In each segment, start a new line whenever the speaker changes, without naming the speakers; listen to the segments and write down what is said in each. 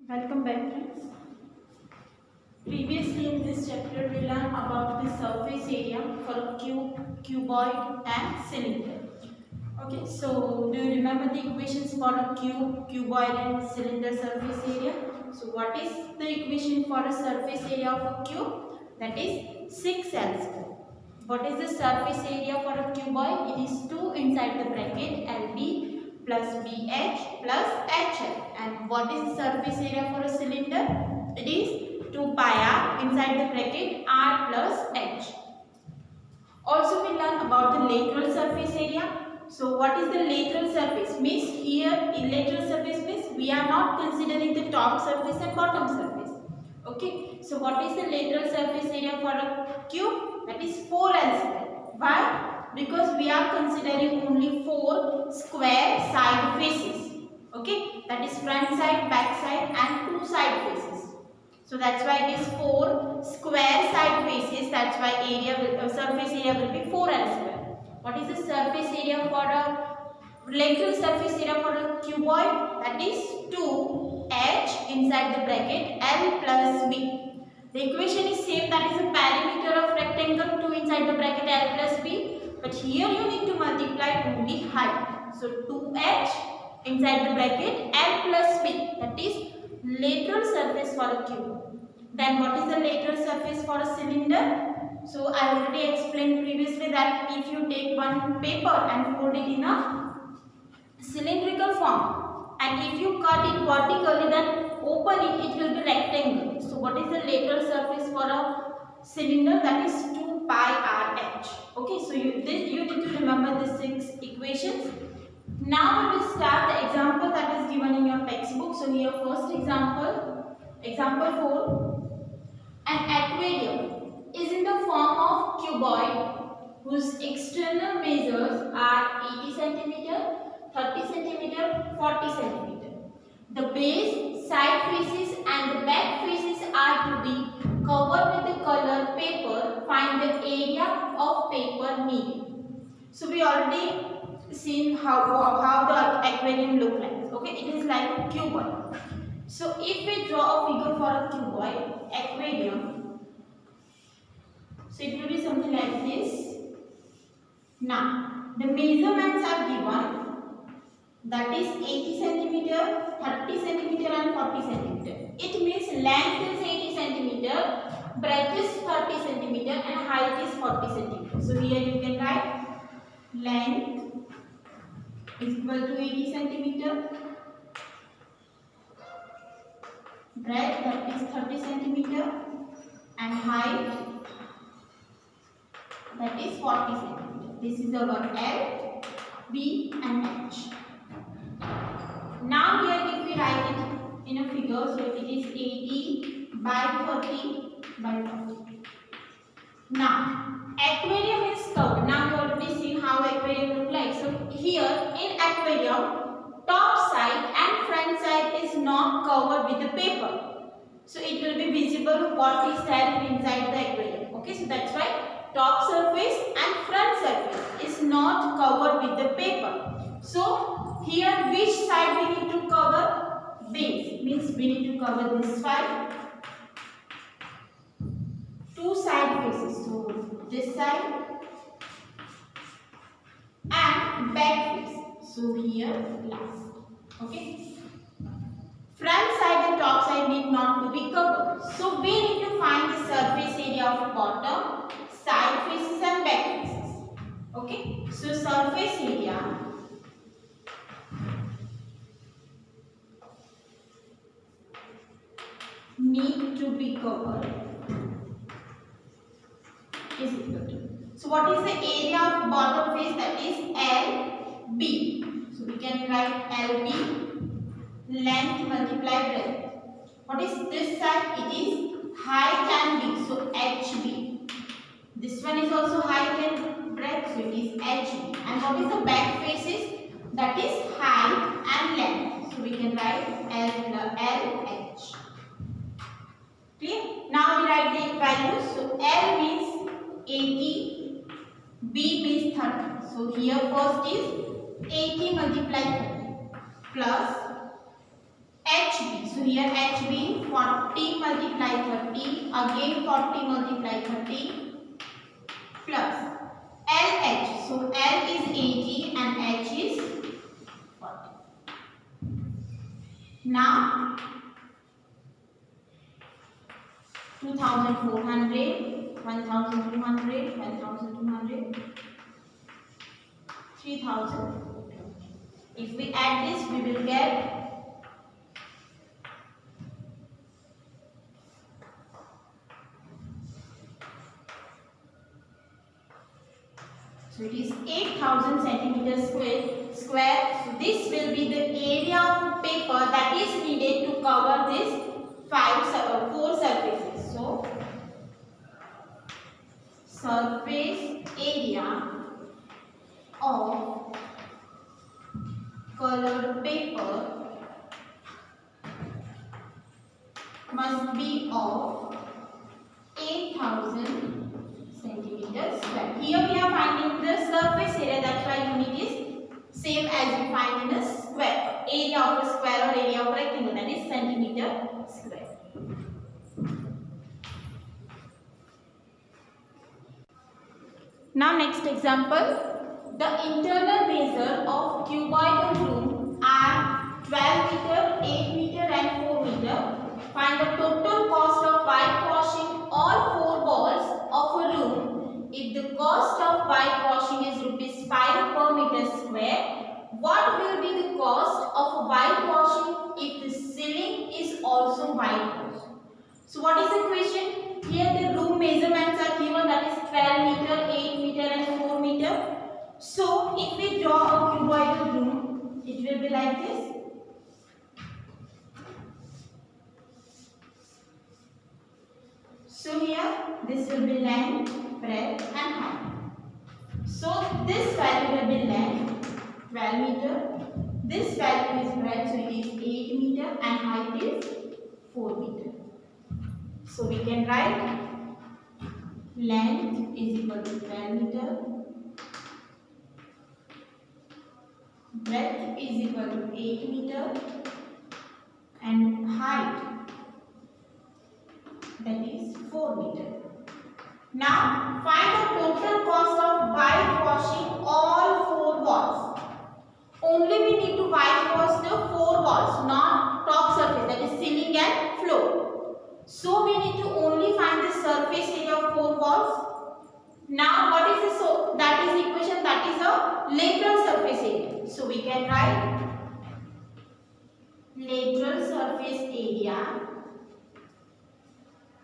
Welcome back, friends. Previously in this chapter we learned about the surface area for a cube, cuboid and cylinder. Okay, so do you remember the equations for a cube, cuboid and cylinder surface area? So what is the equation for a surface area of a cube? That is 6L square. What is the surface area for a cuboid? It is 2 inside the bracket LB plus BH plus HL. And what is the surface area for a cylinder? It is 2 pi r inside the bracket R plus H. Also we learn about the lateral surface area. So what is the lateral surface? Means here in lateral surface means we are not considering the top surface and bottom surface. Okay. So what is the lateral surface area for a cube? That is 4L square. Why? Because we are considering only 4 square side faces. Okay. That is front side, back side and 2 side faces. So that's why it is 4 square side faces. That's why surface area will be 4L square. What is the surface area for a lateral surface area for a cuboid? That is 2H inside the bracket L plus B. The equation is same, that is the perimeter of rectangle 2 inside the bracket L plus B. But here you need to multiply only height. So 2H inside the bracket L plus B. That is lateral surface for a cube. Then what is the lateral surface for a cylinder? So I already explained previously that if you take one paper and fold it in a cylindrical form and if you cut it vertically then open it, it will be rectangle. So what is the lateral surface for a cylinder? That is 2 pi RH. Okay, so you need to remember the 6 equations. Now we will start the example that is given in your textbook. So here first example 4. An aquarium is in the form of cuboid whose external measures are 80 cm, 30 cm, 40 cm. The base, side faces and the back faces are to be covered with the colored paper. Find the area of paper needed. So we already seen how the aquarium look like. Okay, it is like a cuboid. So if we draw a figure for a cuboid aquarium, so it will be something like this. Now the measurements are given, that is 80 cm, 30 cm and 40 cm. It means length is 80 cm, breadth is 30 cm and height is 40 cm. So here you can write length is equal to 80 cm, breadth that is 30 cm and height that is 40 cm. This is our L, B and H. Now here if we write it in a figure, so it is 80 by 30 by 40. Now aquarium is covered. Now you already seen how aquarium look like. So here in aquarium, top side and front side is not covered with the paper. So it will be visible what is there inside the aquarium. Okay, so that's why top surface and front surface is not covered with the paper. So here which side we need to cover? Base. Means we need to cover this side. 2 side faces. So this side and back face. So here last. Okay. Front side and top side need not to be covered. So we need to find the surface area of bottom, side faces and back faces. Okay. So surface area need to be covered is equal to. So what is the area of bottom face? That is LB. So we can write LB, length multiply breadth. What is this side? It is height and width. So HB. This one is also height and breadth. So it is HB. And what is the back faces? That is height and length. So we can write LH. Clear? Now we write the values. So L means 80, B means 30. So here first is 80 multiplied 30 plus HB. So here HB 40 multiply 30, again 40 multiply 30 plus LH. So L is 80 and H is 40. Now 2400, 1200, 1200, 3000. If we add this, we will get so it is 8000 centimeters square. So this will be the area of paper that is needed to cover this 4 surfaces. So surface area of colored paper must be of 8000 centimeters square. Here we are finding the surface area, that's why unit is same as we find in a square. Area of a square or area of a rectangle, that is centimeter square. Now next example. The internal measure of cuboidal room are 12 meter, 8 meter and 4 meter. Find the total cost of whitewashing all 4 walls of a room. If the cost of whitewashing is rupees 5 per meter square, what will be the cost of whitewashing if the ceiling is also whitewashed? So what is the question? Here the room measurements are given, that is 12 meter, 8 meter and 4 meter. So if we draw a cuboidal room, it will be like this. So here this will be length, breadth and height. So this value will be length 12 meter. This value is breadth, so it is 8 meter and height is 4 meter. So we can write length is equal to 12 meter. Breadth is equal to 8 meter and height, that is 4 meter. Now find the total cost of whitewashing all 4 walls. Only we need to whitewash the 4 walls, not top surface, that is ceiling and floor. So we need to only find the surface area of 4 walls. Now what is this? So that is equation, that is a lateral surface area. So we can write lateral surface area.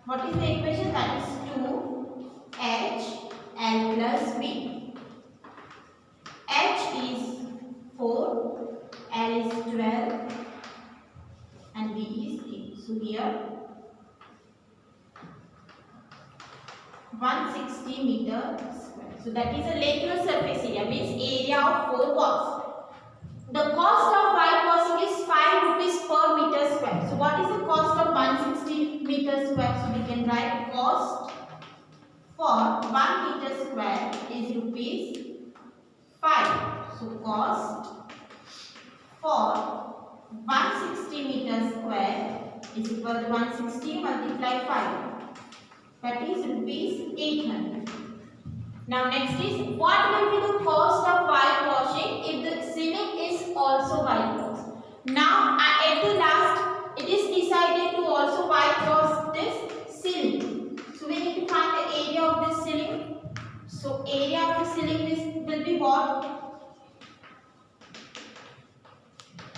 What is the equation? That is 2H L plus V. H is 4, L is 12 and V is 8. So here 160 meter square. So that is a lateral surface area, means area of 4 walls. The cost of whitewashing is 5 rupees per meter square. So what is the cost of 160 meter square? So we can write cost for 1 meter square is rupees 5. So cost for 160 meter square is equal to 160 multiply 5. That is rupees 800. Now next is, what will be the cost of whitewashing if the ceiling is also whitewashed? Now at the last, it is decided to also whitewash this ceiling. So we need to find the area of this ceiling. So area of the ceiling will be what?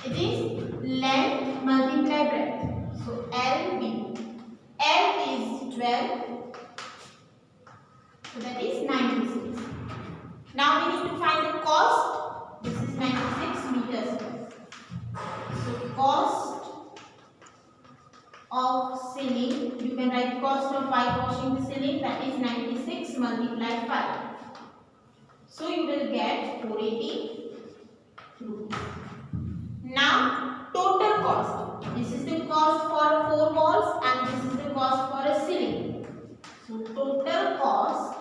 It is length multiply breadth. So LB. L is 12. So that is 96. Now we need to find the cost. This is 96 meters. So cost of ceiling, you can write cost of whitewashing the ceiling, that is 96 multiply 5. So you will get 480 rupees. Now total cost. This is the cost for 4 walls and this is the cost for a ceiling. So total cost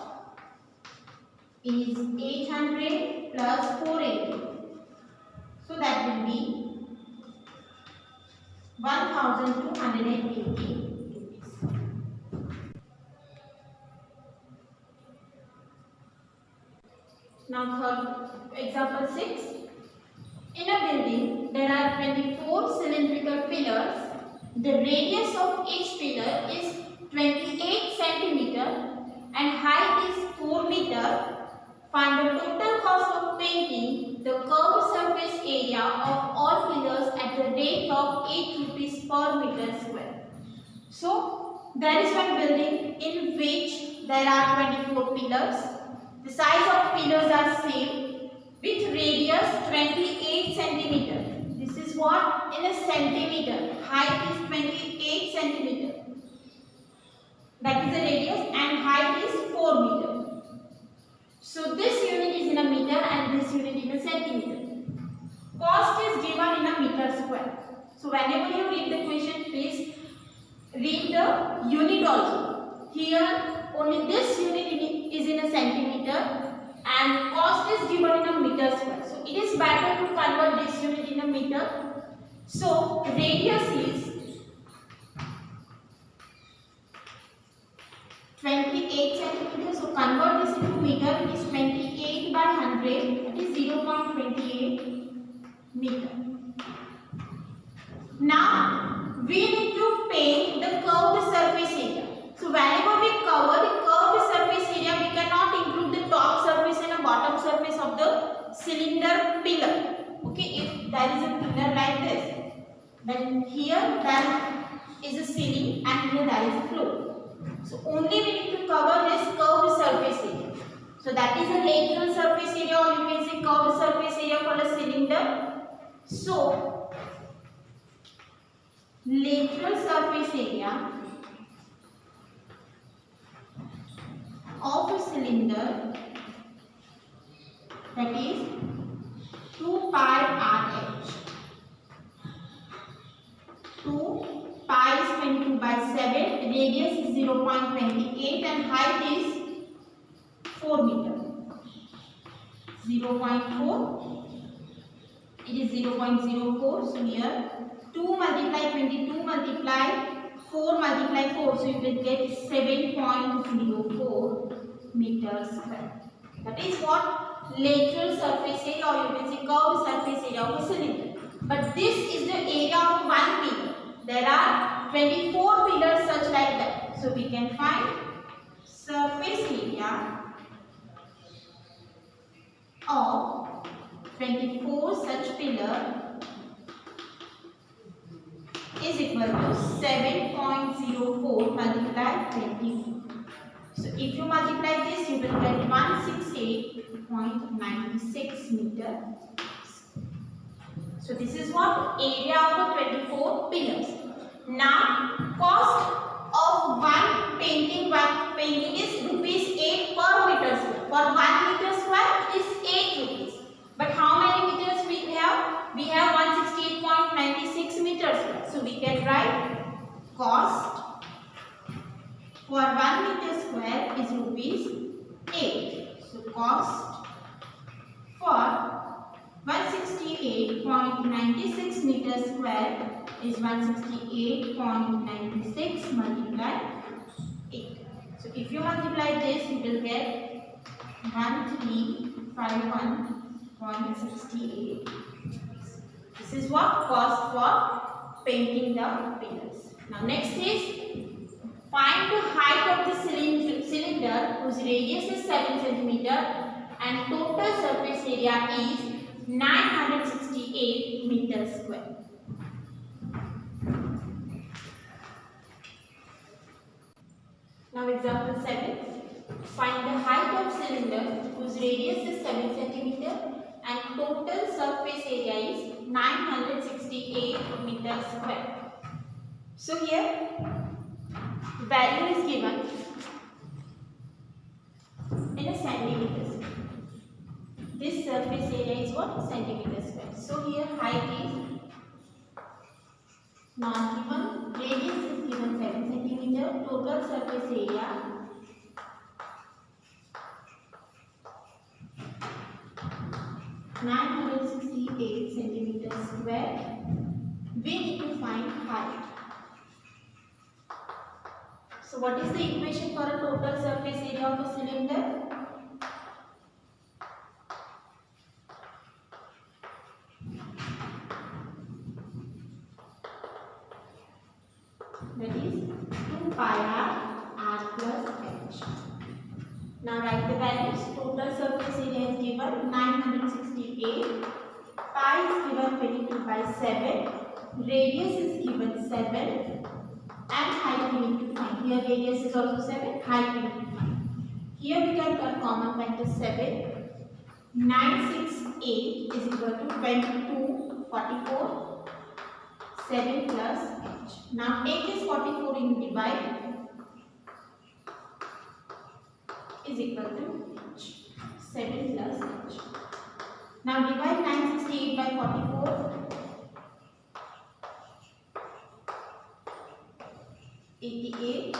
is 800 plus 480. So that will be 1000. 1,280 rupees. Now third example 6. In a building there are 24 cylindrical pillars. The radius of each pillar is 28 centimeter and height is 4 meter. Find the total cost of painting the curved surface area of all pillars at the rate of 8 rupees per meter square. So there is one building in which there are 24 pillars. The size of pillars are same with radius 28 centimeter. This is what in a centimeter. Height is 28 centimeter. That is the radius and height is 4 meter. So this unit is in a meter and this unit in a centimeter. Cost is given in a meter square. So whenever you read the question, please read the unit also. Here only this unit is in a centimeter and cost is given in a meter square. So it is better to convert this unit in a meter. So radius is 28 centimeters. So convert this into meter. It is 28 by 100. It is 0.28 meter. Now we need to paint the curved surface area. So whenever we cover the curved surface area, we cannot include the top surface and the bottom surface of the cylinder pillar. Okay, if there is a pillar like this, then here there is a ceiling and here there is a floor. So only we need to cover this curved surface area. So that is a lateral surface area, or you can say curved surface area for a cylinder. So lateral surface area of a cylinder, that is 2 pi RH. 2 pi is 22 by 7, radius is 0.28 and height is 4 meter. 0.4, it is 0.04. So here 2 multiply 22 multiply 4 multiply 4, so you will get 7.04 meters square. That is what lateral surface area, or you can say curved surface area of a cylinder. But this is the area of one pillar. There are 24 pillars such like that. So we can find surface area of 24 such pillar is equal to 7.04 multiplied 24. So if you multiply this, you will get 168.96 meter. So this is what area of the 24 pillars. Now cost of one painting is rupees 8 per meter square. For 1 meter square it is 8 rupees. But how many meters we have? We have 168.96 meters square. So we can write cost for 1 meter square is rupees 8. So cost for 168.96 meters square is 168.96 multiplied 8. So if you multiply this, you will get 1351.68. This is what cost for painting the pillars. Now next is find the height of the cylinder whose radius is 7 cm and total surface area is 968 meters square. Now example 7. Find the height of cylinder whose radius is 7 cm and total surface area is 968 meters square. So here value is given in a centimeters. This surface area is what? Centimeters square. So here height is not given, radius is given 7 centimeter, total surface area 968 centimeters square. We need to find height. So what is the equation for a total surface area of a cylinder? That is 2 pi r plus h. Now write the values. Total surface area is given 968. Pi is given 22 by 7. Radius is given 7. And height we need to find. Here radius is also 7. Height we need to find. Here we can cut common factor 7. 968 is equal to 22, 44. 7 plus h. Now take this 44 and divide is equal to h. 7 plus h. Now divide 968 by 44. 88.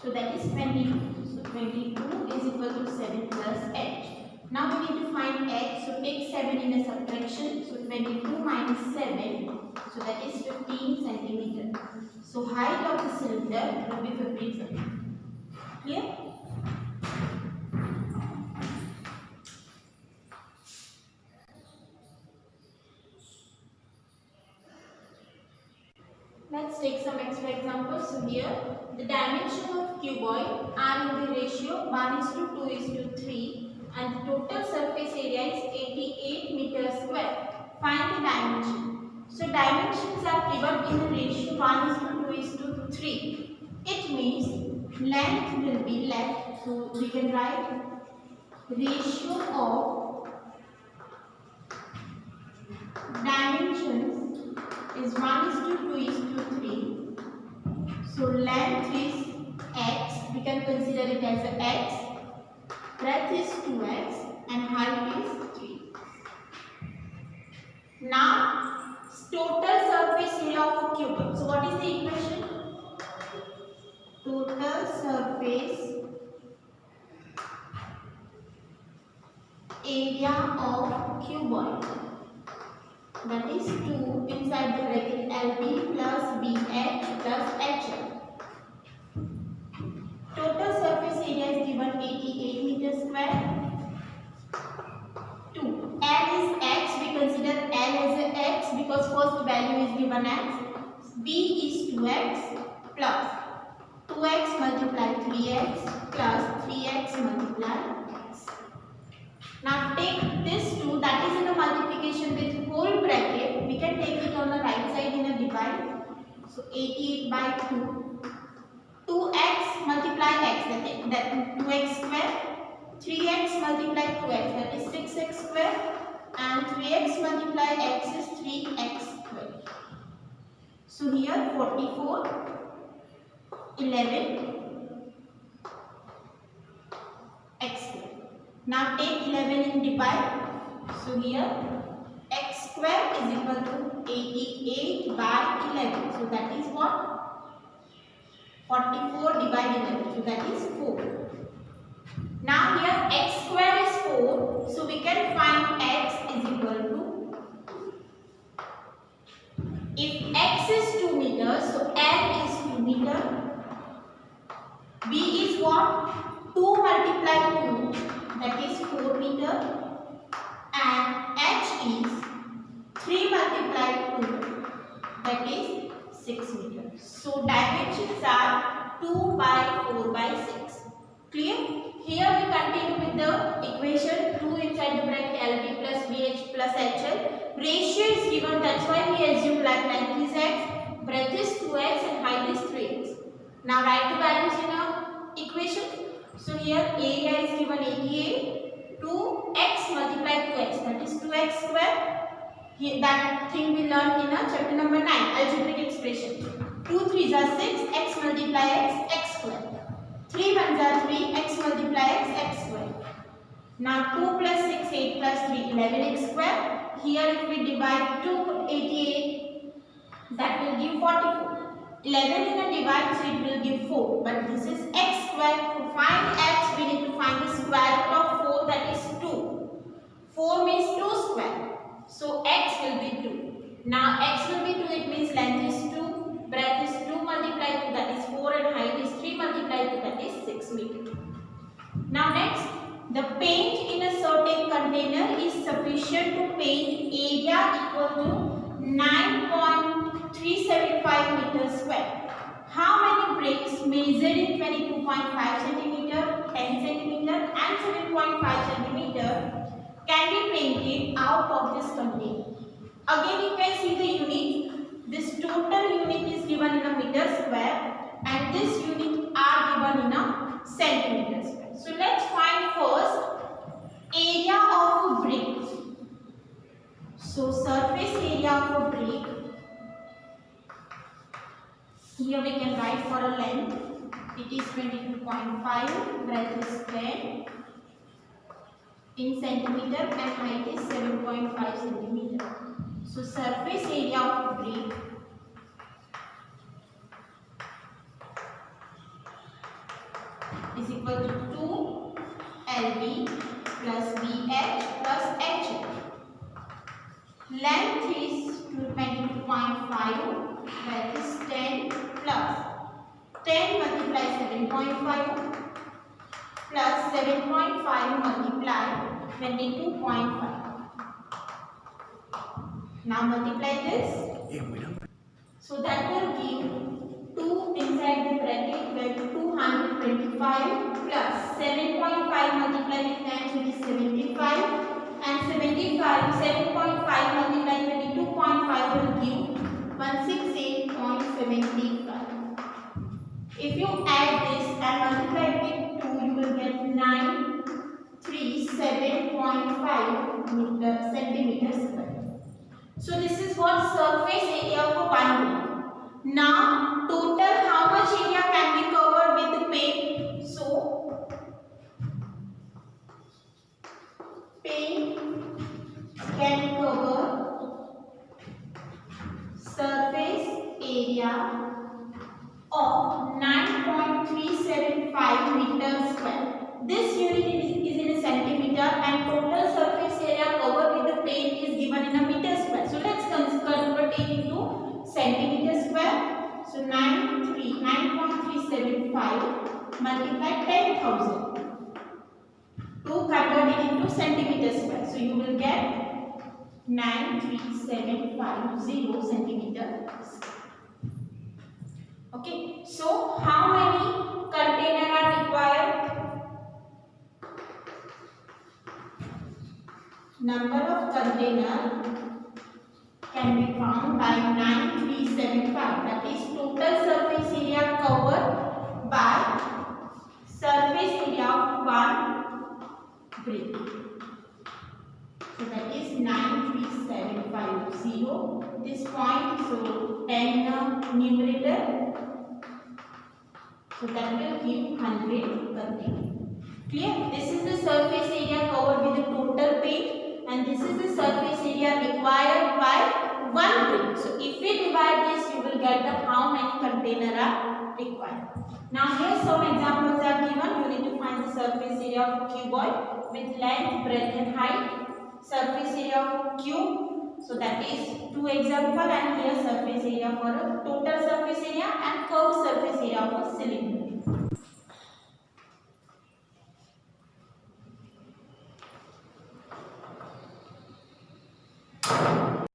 So that is 22. So 22 is equal to 7 plus h. Now we need to find h. So take 7 in a subtraction. So 22 minus 7. So that is 15 centimeter. So height of the cylinder will be 15 centimeter. Clear? Let's take some extra examples. So here the dimension of cuboid are in the ratio 1:2:3 and the total surface area is 88 meters square. Find the dimension. So dimensions are given in the ratio 1:2:3. It means length will be length. So we can write ratio of dimensions is 1:2:3. So length is x. We can consider it as a x. Breadth is 2x and height is 3. Now total surface area of a cuboid. So what is the equation? Total surface area of cuboid. That is 2 inside the bracket LB plus BH plus HL. Total surface area is given 88 meters square. 2. L is x. We consider L as a x because first value is given as. B is 2x plus 2x multiply 3x plus 3x multiply x. Now take this 2 that is in a multiplication with whole bracket. We can take it on the right side in a divide. So 88 by 2. 2x multiply x that is 2x square. 3x multiply 2x that is 6x square. And 3x multiply x is 3x square. So here 44, 11 x square. Now take 11 and divide. So here x square is equal to 88 by 11. So that is what? 44 divided 11. So that is 4. Now here x square is 4. So we can find x is equal to, if x is 2 meters, so L is 2 meter. B is what? 2 multiply 2. That is 4 meter, and h is 3 multiply 2, that is 6 meter. So dimensions are 2 by 4 by 6. Clear? Here we continue with the equation 2 inside the bracket LB plus BH plus HL. Ratio is given, that's why we assume like length is x, breadth is 2x and height is 3x. Now write the values in our equation. So here area is given 88, 2x multiply 2x that is 2x square. Here, that thing we learned in chapter number 9, algebraic expression. 2 3s are 6, x multiply x, x square. 3 1s are 3, x multiply x, x square. Now 2 plus 6, 8 plus 3, 11x square. Here if we divide 2, 88, that will give 44. 11 in a divide, so it will give 4. But this is x square. To find x, we need to find the square root of 4, that is 2. 4 means 2 square. So x will be 2. Now x out of this container. Again you can see the unit. This total unit is given in a meter square and this unit are given in a centimeter square. So let's find first area of a brick. So surface area of a brick. Here we can write for a length. It is 22.5, breadth is 10 in centimeter and height is 7.5 centimeter. So surface area of a brick is equal to 2 LB plus BH plus HH. Length is 22.5, breadth is 10 plus 10 multiplied 7.5 plus 7.5 multiplied 22.5. Now multiply this. So that will give 2 inside the bracket, where 225 plus 7.5 multiplied with 10, which is 75, and 7.5 multiplied 22.5 will give 168.75. If you add this and multiply it with 2, you will get 937.5 centimeters square. So this is what surface area of one brick. Now total how much area can be covered with the paint? So paint can cover surface area of 9.375 meters square. This unit is in a centimeter and total surface area covered with the paint is given in a meter square. So let's convert it into centimeter square. So 9.375 multiplied 10,000 to convert it into centimeter square. So you will get 93750 centimeter square. Okay, so how many containers are required? Number of containers can be found by 9375. That is total surface area covered by surface area of one brick. So that is 93750. This point, so 10 numerator. So that will give 100 containers. Clear? This is the surface area covered with the total paint, and this is the surface area required by one brick. So if we divide this, you will get the how many containers are required. Now here some examples are given. You need to find the surface area of cuboid with length, breadth and height. Surface area of cube. So that is 2 example, and here surface area for a total surface area and curved surface area of a cylinder.